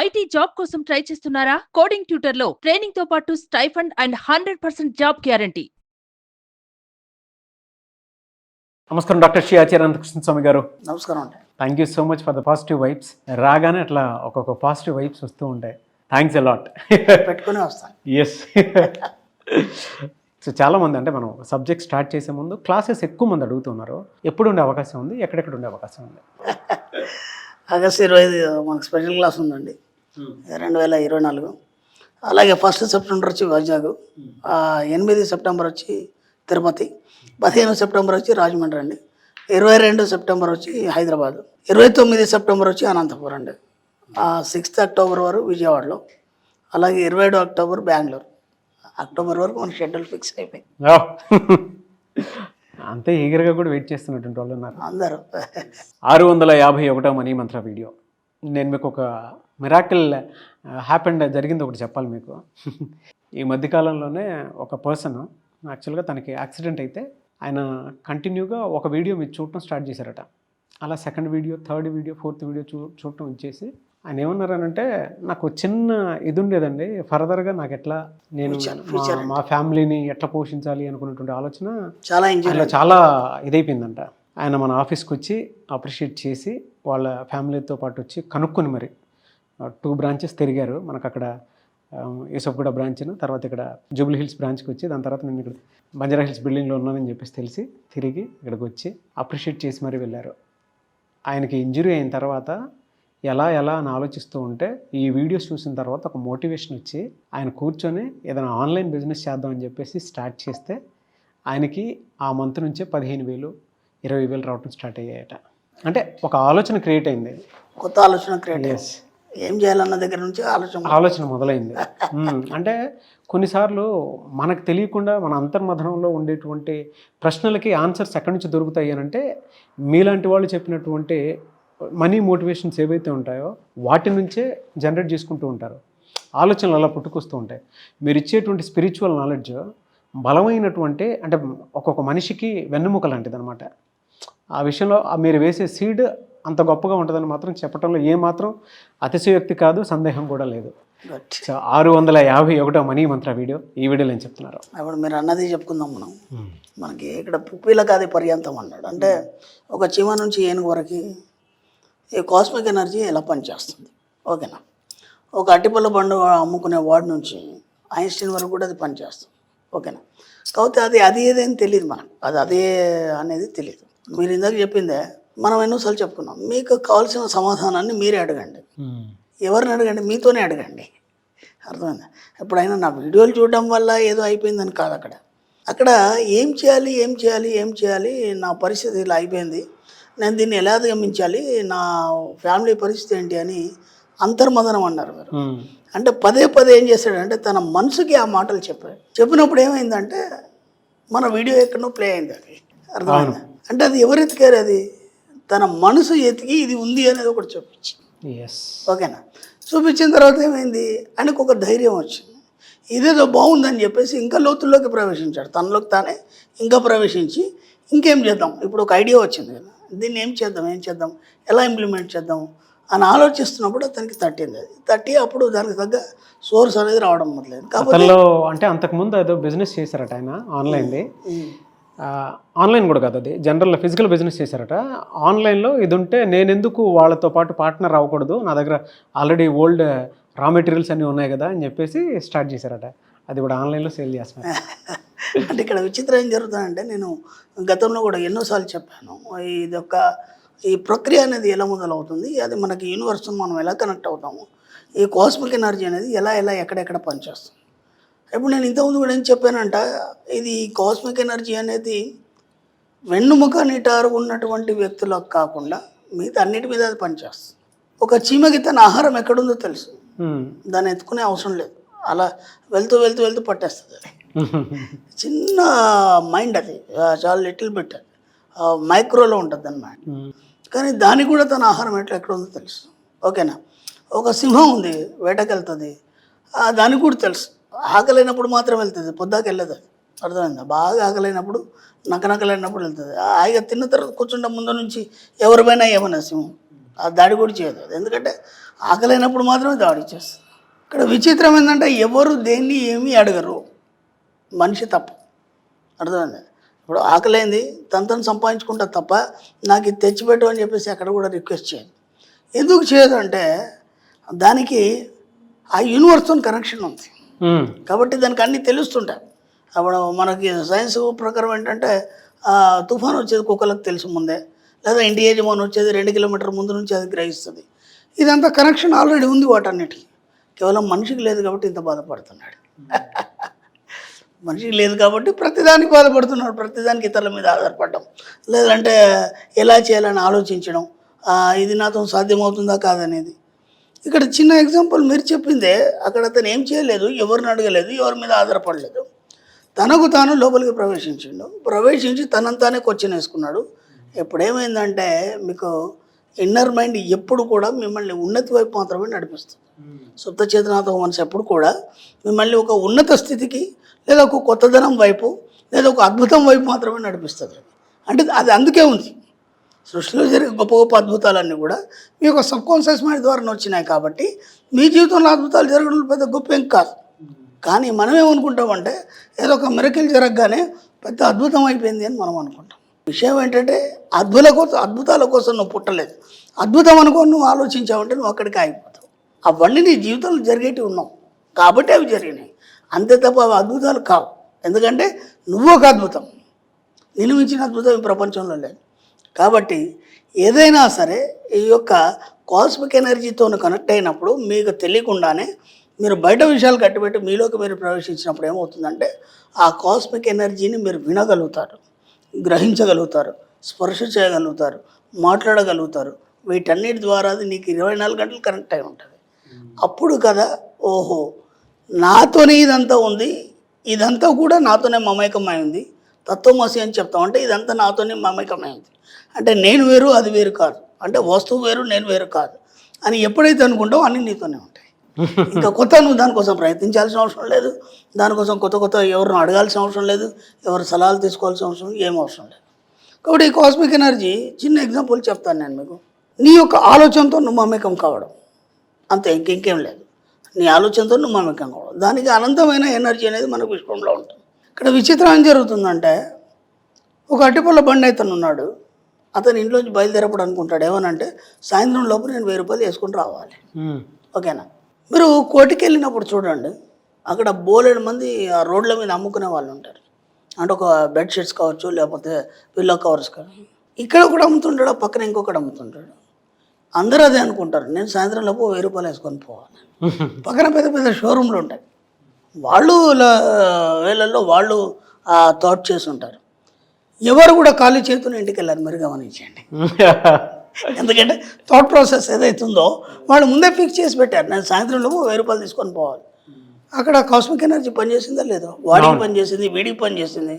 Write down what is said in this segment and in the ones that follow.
IT job కోసం try చేస్తున్నారా? Coding ట్యూటర్లో training తో పాటు స్టైఫండ్ అండ్ 100% జాబ్ గ్యారంటీ. నమస్కారం డాక్టర్ శ్రీ ఆచార్య అనంతకృష్ణ స్వామి గారు. నమస్కారం అండి. Thank you so much for the positive vibes. రాగానే అట్లా ఒక్కొక్క పాజిటివ్ వైబ్స్ వస్తూ ఉంటాయి. Thanks a lot. పెట్టుకునే వస్తాను. ఎస్. సో చాలామంది అంటే మనం సబ్జెక్ట్ స్టార్ట్ చేసే ముందు క్లాసెస్ ఎక్కువ మంది అడుగుతున్నారు. ఎప్పుడు ఉండే అవకాశం ఉంది, ఎక్కడెక్కడ ఉండే అవకాశం ఉంది? ఆగస్టు 25 మనకు స్పెషల్ క్లాస్ ఉందండి, 2024. అలాగే 1 సెప్టెంబర్ వచ్చి వైజాగ్, 8 సెప్టెంబర్ వచ్చి తిరుపతి, 15 సెప్టెంబర్ వచ్చి రాజమండ్రి అండి, 22 సెప్టెంబర్ వచ్చి హైదరాబాద్, 29 సెప్టెంబర్ వచ్చి అనంతపురం అండి, 6 అక్టోబర్ వరకు విజయవాడలో, అలాగే 27 అక్టోబర్ బెంగళూరు. అక్టోబర్ వరకు మన షెడ్యూల్ ఫిక్స్ అయిపోయింది. అంతే ఈగర్గా కూడా వెయిట్ చేస్తున్నటువంటి వాళ్ళు ఉన్నారు అందరూ. 651వ మనీ మంత్ర వీడియో. నేను మీకు ఒక మిరాకిల్ హ్యాపెండ్ జరిగింది ఒకటి చెప్పాలి మీకు. ఈ మధ్యకాలంలోనే ఒక పర్సన్ యాక్చువల్గా తనకి యాక్సిడెంట్ అయితే ఆయన కంటిన్యూగా ఒక వీడియో మీరు చూడటం స్టార్ట్ చేశారట. అలా second video, third video, fourth video చూడటం ఇచ్చేసి ఆయన ఏమన్నారనంటే, నాకు చిన్న ఇది ఉండేదండి, ఫర్దర్గా నాకు ఎట్లా నేను మా ఫ్యామిలీని ఎట్లా పోషించాలి అనుకున్నటువంటి ఆలోచన చాలా ఇదైపోయిందంట. ఆయన మన ఆఫీస్కి వచ్చి అప్రిషియేట్ చేసి వాళ్ళ ఫ్యామిలీతో పాటు వచ్చి కనుక్కొని మరి 2 బ్రాంచెస్ తిరిగారు. మనకు అక్కడ యూసఫ్గూడ బ్రాంచ్ను, తర్వాత ఇక్కడ జూబ్లీ హిల్స్ బ్రాంచ్కి వచ్చి, దాని తర్వాత నేను ఇక్కడ బంజారా హిల్స్ బిల్డింగ్లో ఉన్నానని చెప్పేసి తెలిసి తిరిగి ఇక్కడికి వచ్చి అప్రిషియేట్ చేసి మరీ వెళ్ళారు. ఆయనకి ఇంజురీ అయిన తర్వాత ఎలా అని ఆలోచిస్తూ ఉంటే ఈ వీడియోస్ చూసిన తర్వాత ఒక మోటివేషన్ వచ్చి ఆయన కూర్చొని ఏదైనా ఆన్లైన్ బిజినెస్ చేద్దామని చెప్పేసి స్టార్ట్ చేస్తే ఆయనకి ఆ మంత్ నుంచే 15,000, 20,000 రావటం స్టార్ట్ అయ్యాయట. అంటే ఒక ఆలోచన క్రియేట్ అయింది, కొత్త ఆలోచన క్రియేట్ అయ్యింది. ఏం చేయాలన్న దగ్గర నుంచి ఆలోచన మొదలైంది. అంటే కొన్నిసార్లు మనకు తెలియకుండా మన అంతర్మథనంలో ఉండేటువంటి ప్రశ్నలకి ఆన్సర్స్ ఎక్కడి నుంచి దొరుకుతాయి అని అంటే, మీలాంటి వాళ్ళు చెప్పినటువంటి మనీ మోటివేషన్స్ ఏవైతే ఉంటాయో వాటి నుంచే జనరేట్ చేసుకుంటూ ఉంటారు. ఆలోచనలు అలా పుట్టుకొస్తూ ఉంటాయి. మీరు ఇచ్చేటువంటి స్పిరిచువల్ నాలెడ్జ్ బలమైనటువంటి, అంటే ఒక్కొక్క మనిషికి వెన్నెముక లాంటిది అనమాట. ఆ విషయంలో మీరు వేసే సీడ్ అంత గొప్పగా ఉంటుందని మాత్రం చెప్పడంలో ఏమాత్రం అతిశయోక్తి కాదు, సందేహం కూడా లేదు. సో 651వ మనీ మంత్ర వీడియో, ఈ వీడియోలో ఏం చెప్తున్నారు? ఇప్పుడు మీరు అన్నది చెప్పుకుందాం. మనకి ఇక్కడ పుప్పిలకాది పర్యంతం అన్నాడు. అంటే ఒక చీమ నుంచి ఏనుగు వరకు ఈ కాస్మిక్ ఎనర్జీ ఎలా పనిచేస్తుంది, ఓకేనా? ఒక అట్టిపల్ల బండు అమ్ముకునే వాడి నుంచి ఐన్స్టీన్ వరకు కూడా అది పనిచేస్తుంది, ఓకేనా? కాకపోతే అది ఏదేని తెలియదు మనకు, అదే అనేది తెలియదు. మీరు ఇందాక చెప్పిందే మనం ఎన్నోసార్లు చెప్పుకున్నాం. మీకు కావాల్సిన సమాధానాన్ని మీరే అడగండి, ఎవరిని అడగండి, మీతోనే అడగండి. అర్థమైందా? ఎప్పుడైనా నా వీడియోలు చూడడం వల్ల ఏదో అయిపోయిందని కాదు. అక్కడ ఏం చేయాలి, నా పరిస్థితి ఇలా అయిపోయింది, నేను దీన్ని ఎలా అధిగమించాలి, నా ఫ్యామిలీ పరిస్థితి ఏంటి అని అంతర్మదనం అన్నారు మీరు. అంటే పదే ఏం చేశాడంటే తన మనసుకి ఆ మాటలు చెప్పినప్పుడు ఏమైందంటే మన వీడియో ఎక్కడో ప్లే అయింది. అది అర్థమైందా? అంటే అది ఎవరు ఎతికారు? అది తన మనసు ఎతికి ఇది ఉంది అనేది ఒకటి చూపించి, ఓకేనా? చూపించిన తర్వాత ఏమైంది, ఆయనకు ఒక ధైర్యం వచ్చింది. ఇదేదో బాగుందని చెప్పేసి ఇంకా లోతుల్లోకి ప్రవేశించాడు. తనలోకి తానే ఇంకా ప్రవేశించి ఇంకేం చేద్దాం, ఇప్పుడు ఒక ఐడియా వచ్చింది కదా, దీన్ని ఏం చేద్దాం, ఎలా ఇంప్లిమెంట్ చేద్దాం అని ఆలోచిస్తున్నప్పుడు అతనికి తట్టి అప్పుడు దానికి తగ్గ సోర్స్ అనేది రావడం మొదలైంది. కాబట్టి అంటే అంతకుముందు ఏదో బిజినెస్ చేశారట ఆయన, ఆన్లైన్ది. ఆన్లైన్ కూడా కాదు, అది జనరల్ ఫిజికల్ బిజినెస్ చేశారట. ఆన్లైన్లో ఇది ఉంటే నేను ఎందుకు వాళ్ళతో పాటు పార్ట్నర్ అవ్వకూడదు, నా దగ్గర ఆల్రెడీ ఓల్డ్ రా మెటీరియల్స్ అన్నీ ఉన్నాయి కదా అని చెప్పేసి స్టార్ట్ చేశారట. అది కూడా ఆన్లైన్లో సేల్ చేస్తున్నారు. అంటే ఇక్కడ విచిత్రం ఏం జరుగుతుందంటే, నేను గతంలో కూడా ఎన్నోసార్లు చెప్పాను, ఈ ప్రక్రియ అనేది ఎలా మొదలవుతుంది, అది మనకి యూనివర్స్తో మనం ఎలా కనెక్ట్ అవుతాము, ఈ కాస్మిక్ ఎనర్జీ అనేది ఎలా ఎక్కడెక్కడ పనిచేస్తుంది. ఇప్పుడు నేను ఇంతకుముందు కూడా ఏం చెప్పానంట, ఇది కాస్మిక్ ఎనర్జీ అనేది వెన్నుముక నిటారు ఉన్నటువంటి వ్యక్తులకు కాకుండా మిగతా అన్నిటి మీద అది పనిచేస్తుంది. ఒక చీమకి తన ఆహారం ఎక్కడుందో తెలుసు, దాన్ని ఎత్తుకునే అవసరం లేదు, అలా వెళ్తూ పట్టేస్తుంది. అది చిన్న మైండ్, అది చాలా లిటిల్ బిట్, అది మైక్రోలో ఉంటుంది అన్నమాట. కానీ దానికి కూడా తన ఆహారం ఎక్కడ ఉందో తెలుసు, ఓకేనా? ఒక సింహం ఉంది, వేటకి వెళ్తుంది, దానికి కూడా తెలుసు, ఆకలైనప్పుడు మాత్రం వెళ్తుంది, పొద్దాక వెళ్ళదు. అది అర్థమైందా? బాగా ఆకలైనప్పుడు, నకనకలైనప్పుడు వెళ్తుంది. హాయిగా తిన్న తర్వాత కూర్చుంటే ముందు నుంచి ఎవరిపైనా ఏమన్నా సింహం ఆ దాడి కూడా చేయదు అది. ఎందుకంటే ఆకలైనప్పుడు మాత్రమే దాడి చేస్తుంది. ఇక్కడ విచిత్రం ఏంటంటే ఎవరు దేన్ని ఏమీ అడగరు, మనిషి తప్ప. అర్థమైంది? ఇప్పుడు ఆకలైంది తను సంపాదించుకుంటా తప్ప నాకు ఇది తెచ్చిపెట్టు అని చెప్పేసి అక్కడ కూడా రిక్వెస్ట్ చేయదు. ఎందుకు చేయదు అంటే దానికి ఆ యూనివర్స్తో కనెక్షన్ ఉంది కాబట్టి దానికి అన్నీ తెలుస్తుంటాయి. అప్పుడు మనకి సైన్స్ ప్రకారం ఏంటంటే తుఫాన్ వచ్చేది కుక్కలకు తెలుసు ముందే, లేదా ఇంటి యజమాని వచ్చేది 2 కిలోమీటర్ల ముందు నుంచి అది గ్రహిస్తుంది. ఇదంతా కనెక్షన్ ఆల్రెడీ ఉంది వాటన్నిటికీ. కేవలం మనిషికి లేదు కాబట్టి ఇంత బాధపడుతున్నాడు. మనిషికి లేదు కాబట్టి ప్రతిదానికి బాధపడుతున్నాడు, ప్రతిదానికి ఇతరుల మీద ఆధారపడడం, లేదంటే ఎలా చేయాలని ఆలోచించడం, ఇది నాతో సాధ్యమవుతుందా కాదనేది. ఇక్కడ చిన్న ఎగ్జాంపుల్ మీరు చెప్పిందే, అక్కడ అతను ఏం చేయలేదు, ఎవరిని అడగలేదు, ఎవరి మీద ఆధారపడలేదు, తనకు తాను లోపలికి ప్రవేశించి తనంతానే క్వశ్చన్ వేసుకున్నాడు. ఎప్పుడేమైందంటే మీకు ఇన్నర్ మైండ్ ఎప్పుడు కూడా మిమ్మల్ని ఉన్నతి వైపు మాత్రమే నడిపిస్తుంది. సుప్త చేతనాతో మనసు ఎప్పుడు కూడా మిమ్మల్ని ఒక ఉన్నత స్థితికి, లేదా ఒక కొత్తదనం వైపు, లేదా ఒక అద్భుతం వైపు మాత్రమే నడిపిస్తుంది. అంటే అది అందుకే ఉంది. సృష్టిలో జరిగే గొప్ప గొప్ప అద్భుతాలన్నీ కూడా మీ యొక్క సబ్కాన్షియస్ మైండ్ ద్వారా వచ్చినాయి కాబట్టి మీ జీవితంలో అద్భుతాలు జరగడం పెద్ద గొప్ప ఏం కాదు. కానీ మనం ఏమనుకుంటామంటే ఏదో ఒక మిరకిల్ జరగగానే పెద్ద అద్భుతం అయిపోయింది అని మనం అనుకుంటాం. విషయం ఏంటంటే అద్భుతాల కోసం నువ్వు పుట్టలేదు. అద్భుతం అనుకో నువ్వు ఆలోచించావంటే నువ్వు అక్కడికి ఆగిపోతావు. అవన్నీ నీ జీవితంలో జరిగేటివి ఉన్నావు కాబట్టి అవి జరిగినాయి, అంతే తప్ప అవి అద్భుతాలు కావు. ఎందుకంటే నువ్వు ఒక అద్భుతం, నిన్ను మించిన అద్భుతం ఈ ప్రపంచంలో లేదు. కాబట్టి ఏదైనా సరే ఈ యొక్క కాస్మిక్ ఎనర్జీతో కనెక్ట్ అయినప్పుడు మీకు తెలియకుండానే మీరు బయట విషయాలు కట్టిపెట్టి మీలోకి మీరు ప్రవేశించినప్పుడు ఏమవుతుందంటే ఆ కాస్మిక్ ఎనర్జీని మీరు వినగలుగుతారు, గ్రహించగలుగుతారు, స్పర్శ చేయగలుగుతారు, మాట్లాడగలుగుతారు. వీటన్నిటి ద్వారా అది నీకు 24 గంటలు కనెక్ట్ అయి ఉంటుంది. అప్పుడు కదా ఓహో నాతోనే ఇదంతా ఉంది, ఇదంతా కూడా నాతోనే మమేకమై ఉంది, తత్వమసి అని చెప్తాం. అంటే ఇదంతా నాతోనే మమేకమై ఉంది, అంటే నేను వేరు అది వేరు కాదు, అంటే వస్తువు వేరు నేను వేరు కాదు అని ఎప్పుడైతే అనుకుంటావో అన్నీ నీతోనే ఉంటాయి. ఇంకా కొత్త నువ్వు దానికోసం ప్రయత్నించాల్సిన అవసరం లేదు, దానికోసం కొత్త ఎవరిని అడగాల్సిన అవసరం లేదు, ఎవరు సలహాలు తీసుకోవాల్సిన అవసరం ఏం అవసరం లేదు. కాబట్టి ఈ కాస్మిక్ ఎనర్జీ చిన్న ఎగ్జాంపుల్ చెప్తాను నేను మీకు. నీ యొక్క ఆలోచనతో నువ్వు మమేకం కావడం అంతే, ఇంకేం లేదు. నీ ఆలోచనతో నువ్వు మమేకం కావడం, దానికి అనంతమైన ఎనర్జీ అనేది మనకు విశ్వంలో ఉంటుంది. ఇక్కడ విచిత్రం ఏం జరుగుతుందంటే ఒక అట్టిపళ్ళ బండి అతను ఉన్నాడు, అతను ఇంట్లోంచి బయలుదేరప్పుడు అనుకుంటాడు ఏమనంటే సాయంత్రం లోపు నేను 1000 రూపాయలు వేసుకొని రావాలి. ఓకేనా? మీరు కోటికి వెళ్ళినప్పుడు చూడండి, అక్కడ బోలెడు మంది ఆ రోడ్ల మీద అమ్ముకునే వాళ్ళు ఉంటారు. అంటే ఒక బెడ్షీట్స్ కావచ్చు, లేకపోతే పిల్లో కవర్స్ కానీ. ఇక్కడ కూడా అమ్ముతుంటాడు, పక్కన ఇంకొకటి అమ్ముతుంటాడు. అందరూ అదే అనుకుంటారు, నేను సాయంత్రం లోపు 1000 రూపాయలు వేసుకొని పోవాలి. పక్కన పెద్ద పెద్ద షోరూమ్లు ఉంటాయి, వాళ్ళు వేళల్లో వాళ్ళు థాట్ చేసి ఉంటారు. ఎవరు కూడా ఖాళీ చేతులు ఇంటికి వెళ్ళారు, మీరు గమనించండి. ఎందుకంటే థాట్ ప్రాసెస్ ఏదైతుందో వాళ్ళు ముందే ఫిక్స్ చేసి పెట్టారు, నేను సాయంత్రంలో 1000 రూపాయలు తీసుకొని పోవాలి. అక్కడ కాస్మిక్ ఎనర్జీ పనిచేసిందా లేదో, వాడికి పనిచేసింది, వీడికి పనిచేసింది.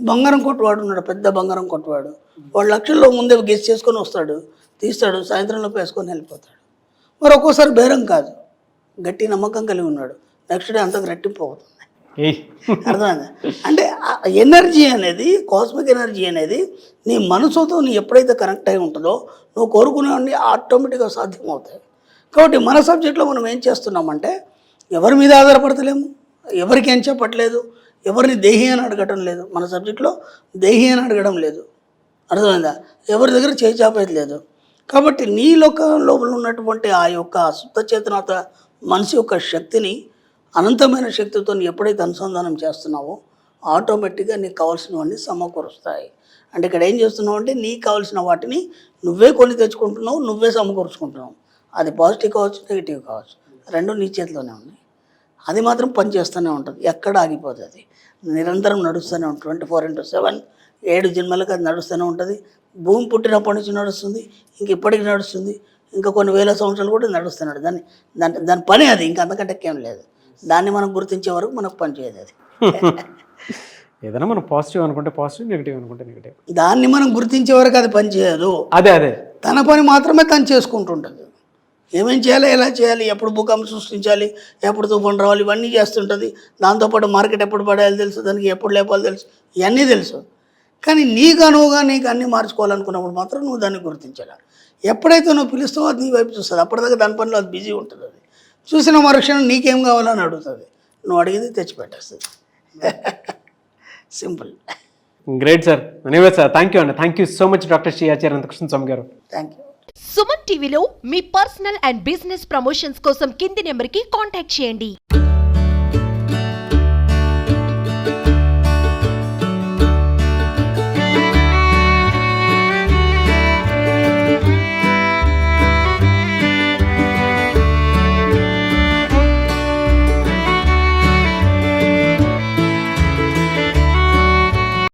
బంగారం కొట్టువాడు ఉన్నాడు, పెద్ద బంగారం కొట్టువాడు, వాడు లక్షల్లో ముందే గెస్ చేసుకొని వస్తాడు, తీస్తాడు, సాయంత్రంలోపు వేసుకొని వెళ్ళిపోతాడు. మరి ఒక్కోసారి బేరం కాదు, గట్టి నమ్మకం కలిగి ఉన్నాడు, నెక్స్ట్ డే అంతకు రెట్టింపు అవుతుంది. అర్థమైంది? అంటే ఎనర్జీ అనేది, కాస్మిక్ ఎనర్జీ అనేది నీ మనసుతో నీ ఎప్పుడైతే కనెక్ట్ అయి ఉంటుందో నువ్వు కోరుకునేవన్నీ ఆటోమేటిక్గా సాధ్యమవుతాయి. కాబట్టి మన సబ్జెక్ట్లో మనం ఏం చేస్తున్నామంటే ఎవరి మీద ఆధారపడతలేము, ఎవరికి ఏం చెప్పట్లేదు, ఎవరిని దేహి అని అడగటం లేదు. మన సబ్జెక్ట్లో దేహి అని అడగడం లేదు. అర్థమైందా? ఎవరి దగ్గర చేయి చాపేది లేదు. కాబట్టి నీ లోపల ఉన్నటువంటి ఆ యొక్క సుప్త చేతనాత మనసు యొక్క శక్తిని, అనంతమైన శక్తితో ఎప్పుడైతే అనుసంధానం చేస్తున్నావో ఆటోమేటిక్గా నీకు కావాల్సినవన్నీ సమకూరుస్తాయి. అంటే ఇక్కడ ఏం చేస్తున్నావు అంటే నీకు కావాల్సిన వాటిని నువ్వే కొని తెచ్చుకుంటున్నావు, నువ్వే సమకూర్చుకుంటున్నావు. అది పాజిటివ్ కావచ్చు, నెగిటివ్ కావచ్చు, రెండు నీ చేతిలోనే ఉన్నాయి. అది మాత్రం పనిచేస్తూనే ఉంటుంది, ఎక్కడ ఆగిపోతుంది. అది నిరంతరం నడుస్తూనే ఉంటుంది, 24/7 7 జన్మలకు అది నడుస్తూనే ఉంటుంది. భూమి పుట్టినప్పటి నుంచి నడుస్తుంది, ఇంక ఇప్పటికి నడుస్తుంది, ఇంకా కొన్ని వేల సంవత్సరాలు కూడా నడుస్తున్నాడు. దాని పని అది, ఇంకా అంతకంటే ఏం లేదు. దాన్ని మనం గుర్తించే వరకు మనకు పని చేయదు అది. ఏదైనా మనం పాజిటివ్ అనుకుంటే పాజిటివ్, నెగిటివ్ అనుకుంటే నెగిటివ్. దాన్ని మనం గుర్తించే వరకు అది పని చేయదు. అదే తన పని మాత్రమే తను చేసుకుంటుంటుంది. ఏమేం చేయాలి, ఎలా చేయాలి, ఎప్పుడు భూకంపం సృష్టించాలి, ఎప్పుడు తుఫాను రావాలి, ఇవన్నీ చేస్తుంటుంది. దాంతోపాటు మార్కెట్ ఎప్పుడు పడేయాలి తెలుసు, దానికి ఎప్పుడు లేపాలి తెలుసు, ఇవన్నీ తెలుసు. కానీ నీకు అనువుగా నీకు అన్నీ మార్చుకోవాలనుకున్నప్పుడు మాత్రం నువ్వు దాన్ని గుర్తించాలి. ఎప్పుడైతే నువ్వు పిలుస్తావో అది నీ వైపు చూస్తుంది. అప్పటిదాకా దాని పనిలో అది బిజీ ఉంటుంది. అది చూసిన మరుక్షణం నీకేం కావాలని అడుగుతుంది, నువ్వు అడిగింది తెచ్చిపెట్టేస్తుంది. Simple. Great sir. Anyway sir, thank you అండి. Thank you so much doctor Shri Acharya Anantakrishna Swami గారు. Thank you. సుమన్ టీవీలో మీ పర్సనల్ అండ్ బిజినెస్ ప్రమోషన్స్ కోసం కింది నెంబర్కి కాంటాక్ట్ చేయండి.